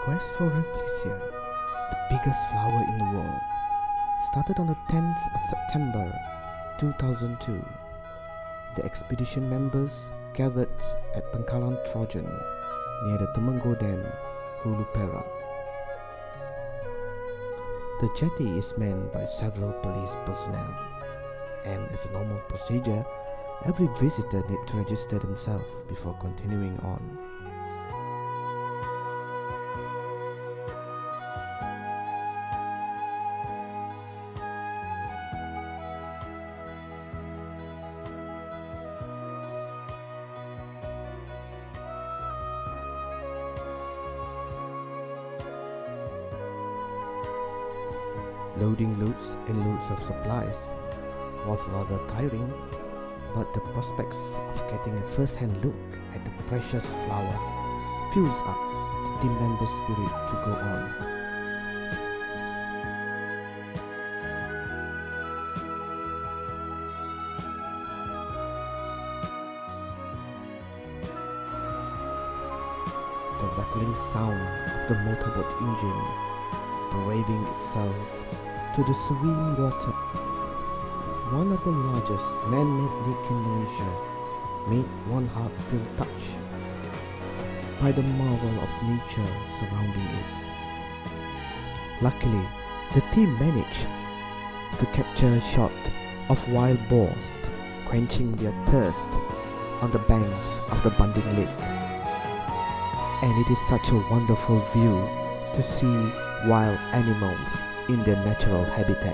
quest for Rafflesia, the biggest flower in the world, started on the 10th of September 2002. The expedition members gathered at Pangkalan Trojan near the Temenggor Dam, Hulu Perak. The jetty is manned by several police personnel, and as a normal procedure, every visitor needs to register themselves before continuing on. Loading loads and loads of supplies was rather tiring, but the prospects of getting a first-hand look at the precious flower fuels up the team members' spirit to go on. The rattling sound of the motorboat engine braving itself to the serene water, one of the largest man-made lake in Malaysia, made one heart feel touched by the marvel of nature surrounding it. Luckily, the team managed to capture a shot of wild boars quenching their thirst on the banks of the Banding Lake. And it is such a wonderful view to see wild animals in their natural habitat.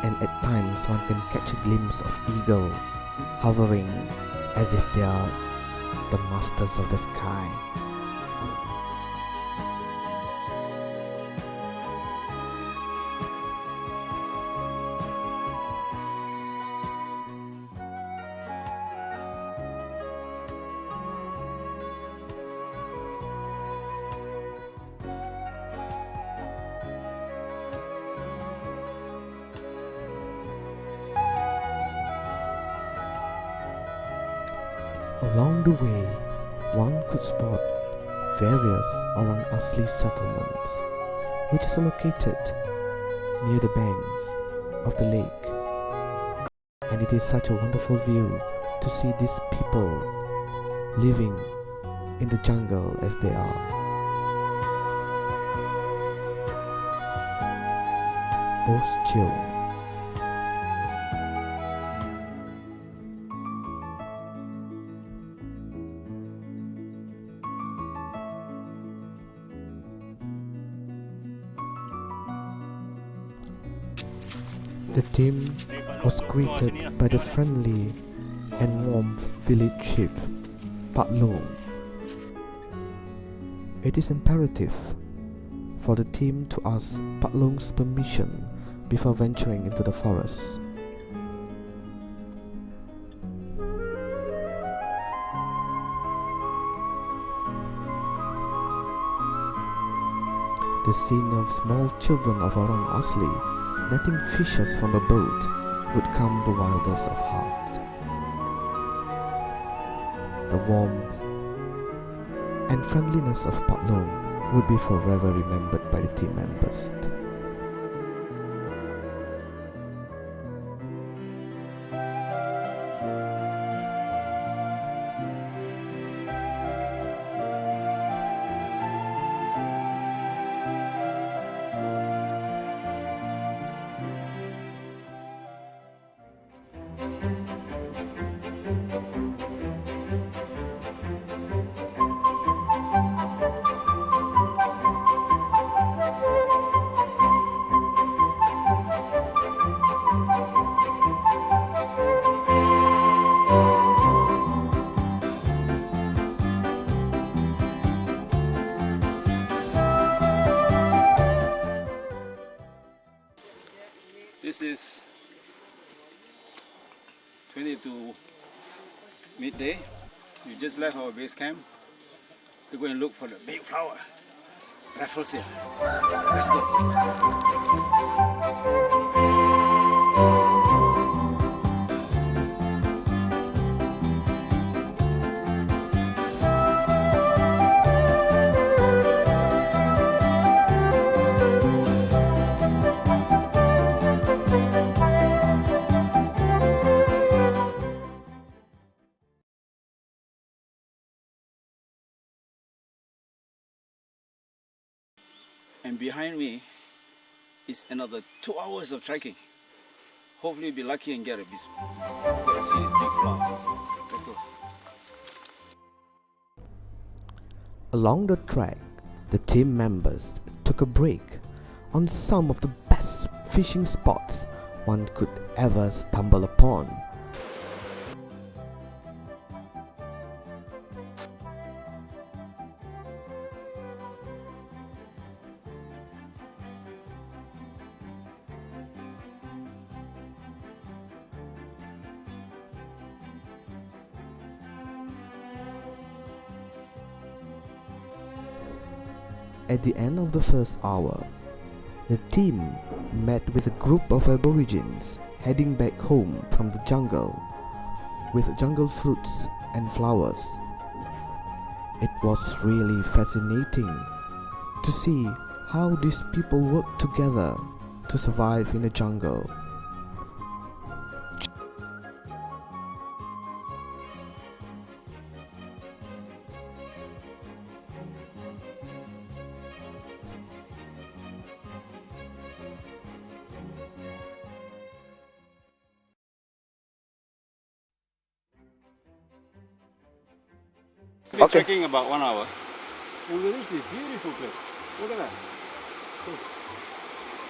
And at times one can catch a glimpse of eagle hovering as if they are the masters of the sky. Along the way, one could spot various Orang Asli settlements, which is located near the banks of the lake. And it is such a wonderful view to see these people living in the jungle as they are. Most chill. The team was greeted by the friendly and warm village chief, Pak Long. It is imperative for the team to ask Pak Long's permission before venturing into the forest. The scene of small children of Orang Asli netting fishes from a boat would calm the wildest of heart. The warmth and friendliness of Pak Long would be forever remembered by the team members. This is 20 to midday. We just left our base camp to go and look for the big flower, Rafflesia. Let's go. And behind me is another 2 hours of trekking. Hopefully be lucky and get a see this big flower. Let's go. Along the track, the team members took a break on some of the best fishing spots one could ever stumble upon. At the end of the first hour, the team met with a group of aborigines heading back home from the jungle with jungle fruits and flowers. It was really fascinating to see how these people work together to survive in the jungle. We're trekking about 1 hour. And we reached this beautiful place. Look at that.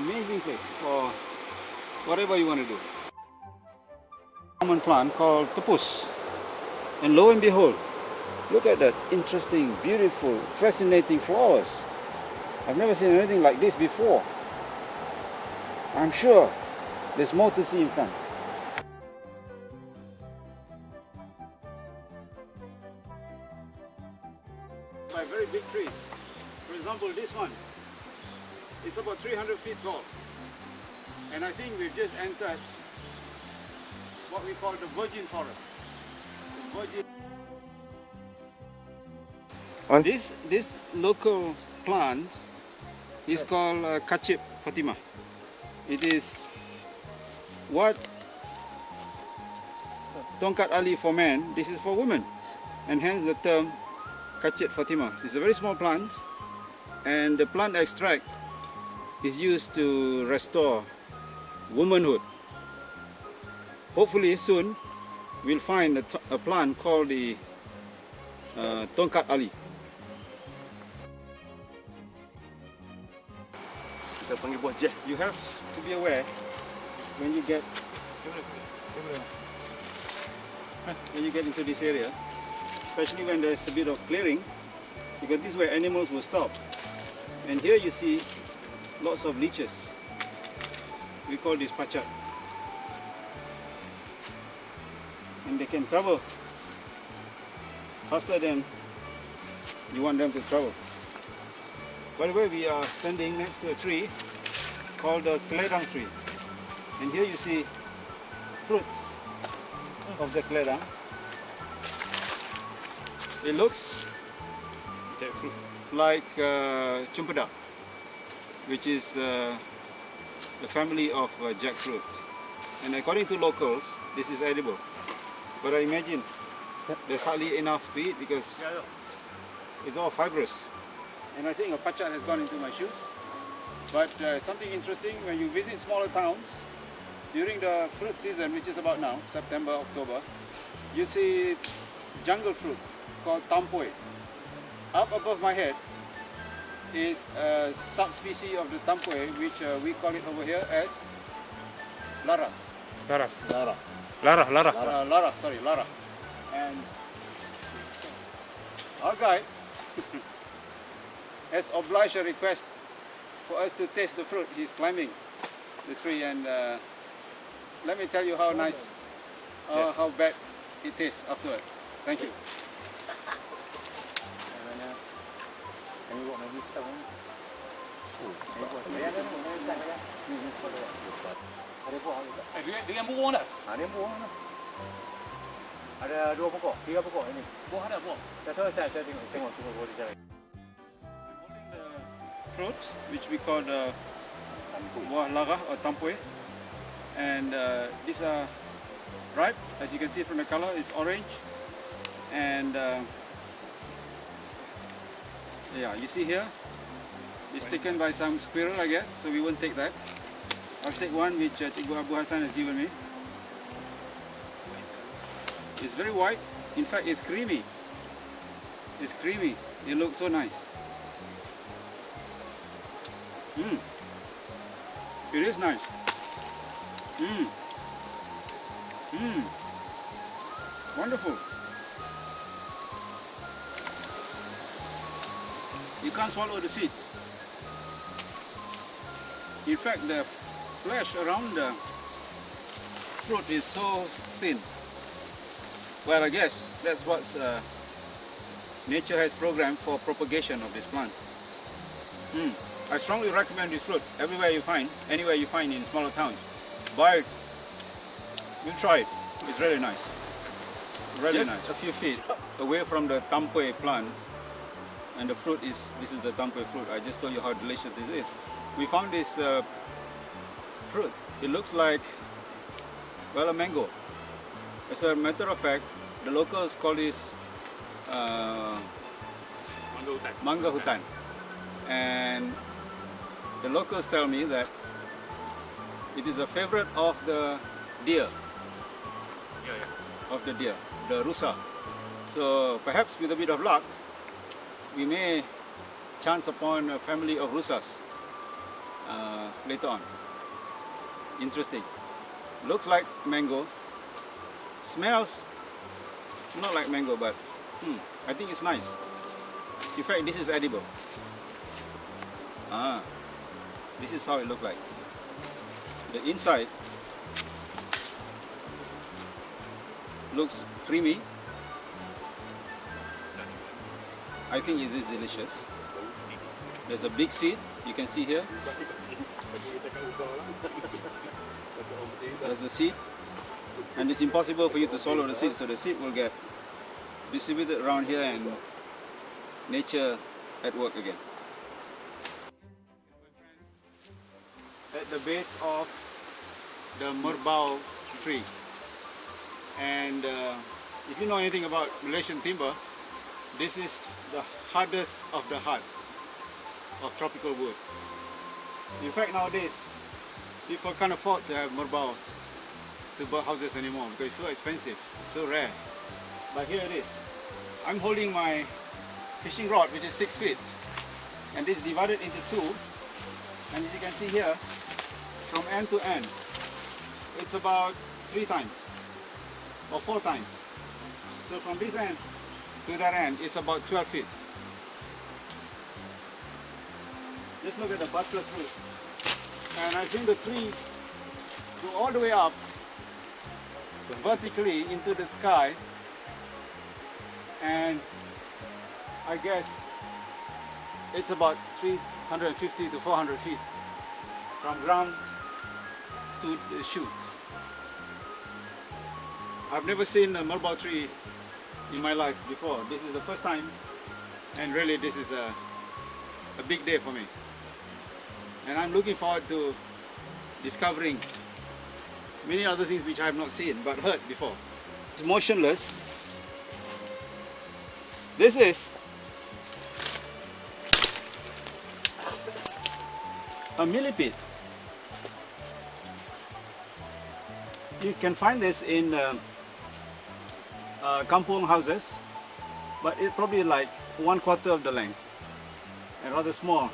Amazing place for whatever you want to do. Common plant called tepus. And lo and behold, look at that interesting, beautiful, fascinating flowers. I've never seen anything like this before. I'm sure there's more to see in front. By very big trees. For example, this one is about 300 feet tall. And I think we've just entered what we call the virgin forest. The virgin. This local plant is called Kacip Fatima. It is what Tongkat Ali for men, this is for women. And hence the term Kacip Fatima. It's a very small plant, and the plant extract is used to restore womanhood. Hopefully soon we'll find a plant called the Tongkat Ali. You have to be aware when you get into this area, especially when there's a bit of clearing, because this is where animals will stop. And here you see lots of leeches. We call this pachat. And they can travel faster than you want them to travel. By the way, we are standing next to a tree called the keledang tree. And here you see fruits of the keledang. It looks like chumpada, which is the family of jackfruit. And according to locals, this is edible. But I imagine there's hardly enough to eat because it's all fibrous. And I think a pachat has gone into my shoes. But something interesting, when you visit smaller towns, during the fruit season, which is about now, September, October, you see jungle fruits called tampoi. Up above my head is a subspecies of the tampoi, which we call it over here as laras. Lara. And our guide has obliged a request for us to taste the fruit. He's climbing the tree, and let me tell you how nice, how bad it tastes afterward. Thank you. Dengan buah tak? Dengan buah lah. Ada 2 pokok, 3 pokok ini. Buah ada buah. Saya tengok buah di sana. I'm holding the fruits, which we call the buah lara or tampoi, and these are ripe. As you can see from the color, it's orange, and yeah, you see here It's taken by some squirrel, I guess, so we won't take that. I'll take one which Cikgu Abu Hassan has given me. It's very white. In fact, it's creamy. It's creamy. It looks so nice. It is nice. Wonderful. You can't swallow the seeds. In fact, the flesh around the fruit is so thin. Well, I guess that's what nature has programmed for propagation of this plant. I strongly recommend this fruit everywhere you find, anywhere you find in smaller towns. Buy it. We'll try it. It's really nice. Really nice. A few feet away from the tampoi plant, and the fruit is, this is the tampoi fruit. I just told you how delicious this is. We found this fruit. It looks like, well, a mango. As a matter of fact, the locals call this mangga hutan. And the locals tell me that it is a favorite of the deer. Of the deer, the rusa. So perhaps with a bit of luck, we may chance upon a family of rusas later on. Interesting. Looks like mango. Smells not like mango, but I think it's nice. In fact, this is edible. This is how it looks like. The inside looks creamy. I think it is delicious. There's a big seed, you can see here. There's the seed. And it's impossible for you to swallow the seed, so the seed will get distributed around here and nature at work again. At the base of the merbau tree. And if you know anything about Malaysian timber, this is the hardest of the hard of tropical wood. In fact, nowadays, people can't afford to have merbau to build houses anymore because it's so expensive, so rare. But here it is. I'm holding my fishing rod, which is 6 feet, and this is divided into two. And as you can see here, from end to end, it's about 3 times or 4 times. So from this end to that end, it's about 12 feet. Just look at the buttress root. And I think the tree go all the way up vertically into the sky, and I guess it's about 350 to 400 feet from ground to the shoot. I've never seen a merbau tree in my life before. This is the first time, and really this is a big day for me. And I'm looking forward to discovering many other things which I have not seen but heard before. It's motionless. This is a millipede. You can find this in kampung houses, but it's probably like 1/4 of the length and rather small.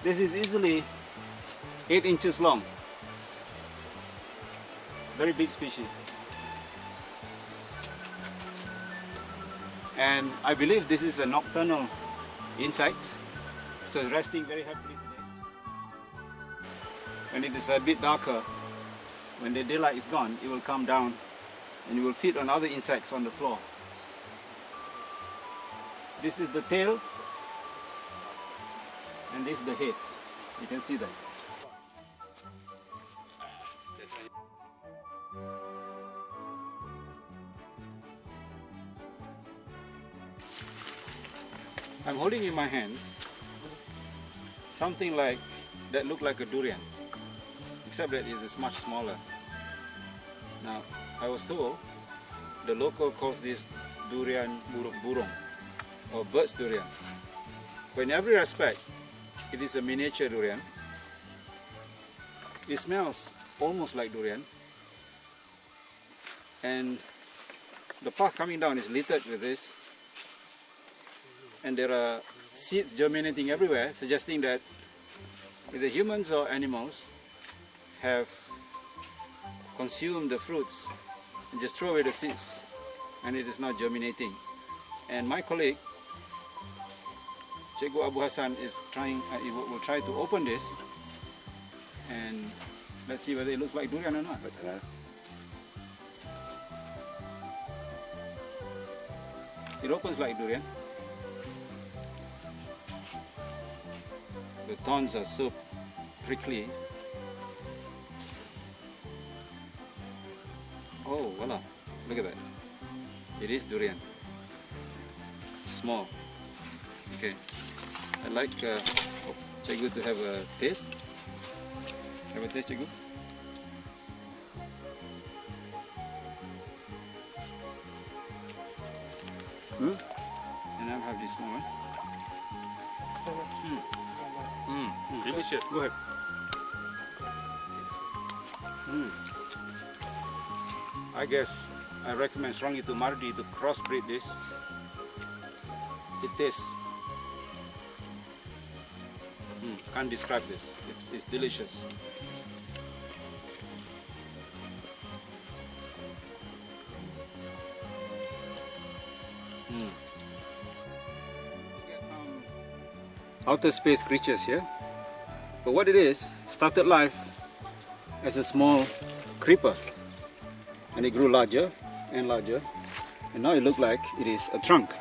This is easily 8 inches long. Very big species. And I believe this is a nocturnal insect, so it's resting very happily today. When it is a bit darker, when the daylight is gone, it will come down and it will feed on other insects on the floor. This is the tail, and this is the head. You can see that. I'm holding in my hands something like that look like a durian, except that it is much smaller. Now, I was told the local calls this durian burung or bird's durian. But in every respect, It is a miniature durian. It smells almost like durian, and the path coming down is littered with this, and there are seeds germinating everywhere, suggesting that either humans or animals have consumed the fruits and just throw away the seeds, and it is not germinating. And my colleague Cikgu Abu Hassan is will try to open this, and let's see whether it looks like durian or not. It opens like durian. The thorns are so prickly. Oh, voila! Look at that. It is durian. Small. Okay. I'd like Cikgu to have a taste. Have a taste, Cikgu. And I'll have this one. Delicious. Go ahead. I guess I recommend strongly to Mardi to crossbreed this. It tastes. Can't describe this. It's delicious. Get some outer space creatures here. But what it is, started life as a small creeper, and it grew larger and larger, and now it looks like it is a trunk.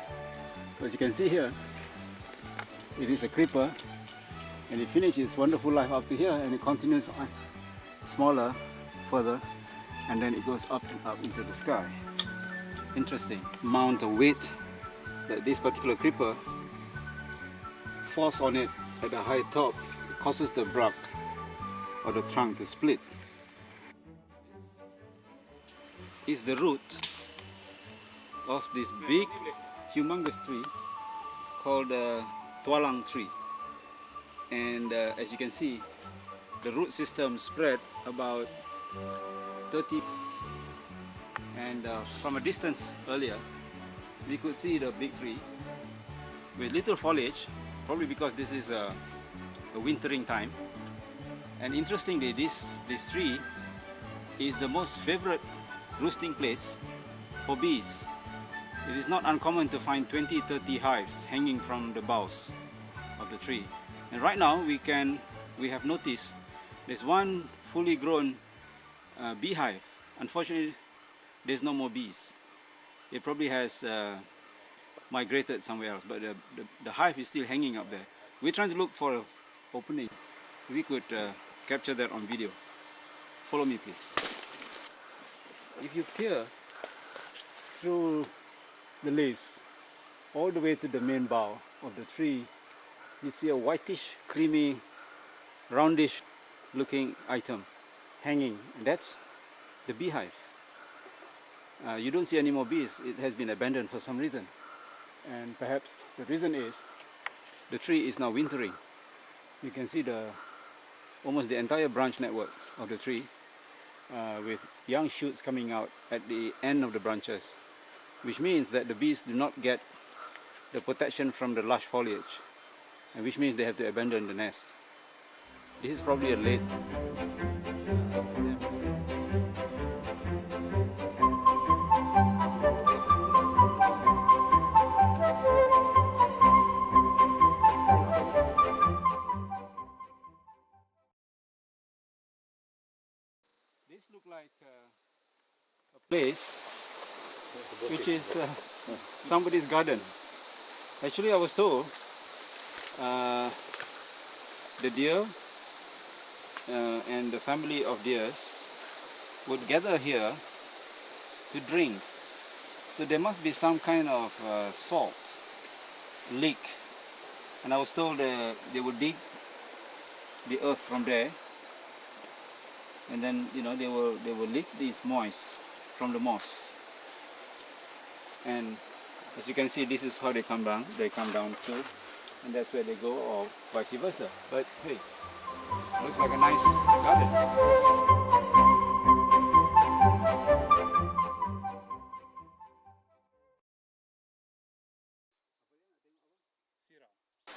As you can see here, it is a creeper, and it finishes its wonderful life up to here, and it continues on smaller, further, and then it goes up and up into the sky. Interesting amount of weight that this particular creeper falls on it at the high top. It causes the bark or the trunk to split. Is the root of this big, humongous tree called the tualang tree. And as you can see, the root system spread about 30, and from a distance earlier we could see the big tree with little foliage, probably because this is a wintering time. And interestingly, this tree is the most favorite roosting place for bees. It is not uncommon to find 20-30 hives hanging from the boughs of the tree. And right now we have noticed there's one fully grown beehive. Unfortunately, there's no more bees. It probably has migrated somewhere else, but the hive is still hanging up there. We're trying to look for an opening. We could capture that on video. Follow me, please. If you peer through the leaves all the way to the main bough of the tree, you see a whitish, creamy, roundish looking item hanging, and that's the beehive. You don't see any more bees. It has been abandoned for some reason, and perhaps the reason is the tree is now wintering. You can see almost the entire branch network of the tree with young shoots coming out at the end of the branches, which means that the bees do not get the protection from the lush foliage, and which means they have to abandon the nest. This is probably a late This looks like a place which is somebody's garden. Actually, I was told the deer and the family of deers would gather here to drink. So there must be some kind of salt leak, and I was told they would dig the earth from there, and then they will lick this moist from the moss. And as you can see, this is how they come down. They come down too. and that's where they go, or vice versa. But hey, looks like a nice garden.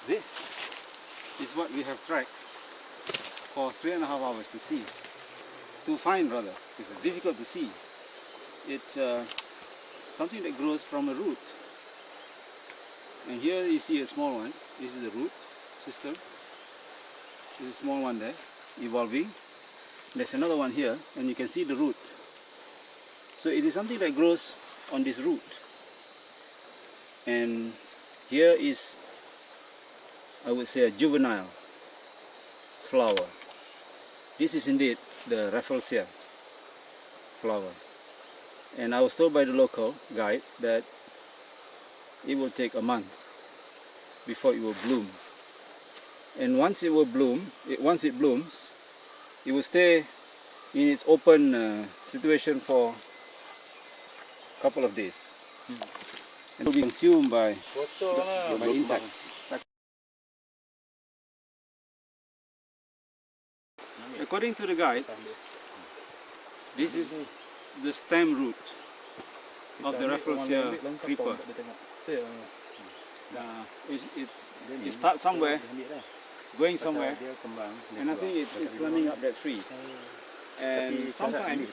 This is what we have tracked for 3.5 hours to see. To find rather, because it's difficult to see. It's something that grows from a root. And here you see a small one. This is the root system. There's a small one there, evolving. There's another one here, and you can see the root. So it is something that grows on this root. And here is, I would say, a juvenile flower. This is indeed the Rafflesia flower. And I was told by the local guide that it will take a month before it will bloom. And once it will bloom, once it blooms, it will stay in its open situation for a couple of days. And it will be consumed by insects. According to the guide, this is the stem root of the Rafflesia creeper. It starts somewhere, it's going somewhere, and I think it's climbing up that tree. And sometimes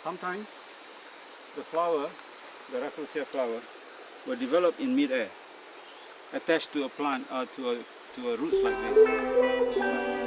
sometimes the flower, the Rafflesia flower, will develop in mid-air, attached to a plant or to a root like this.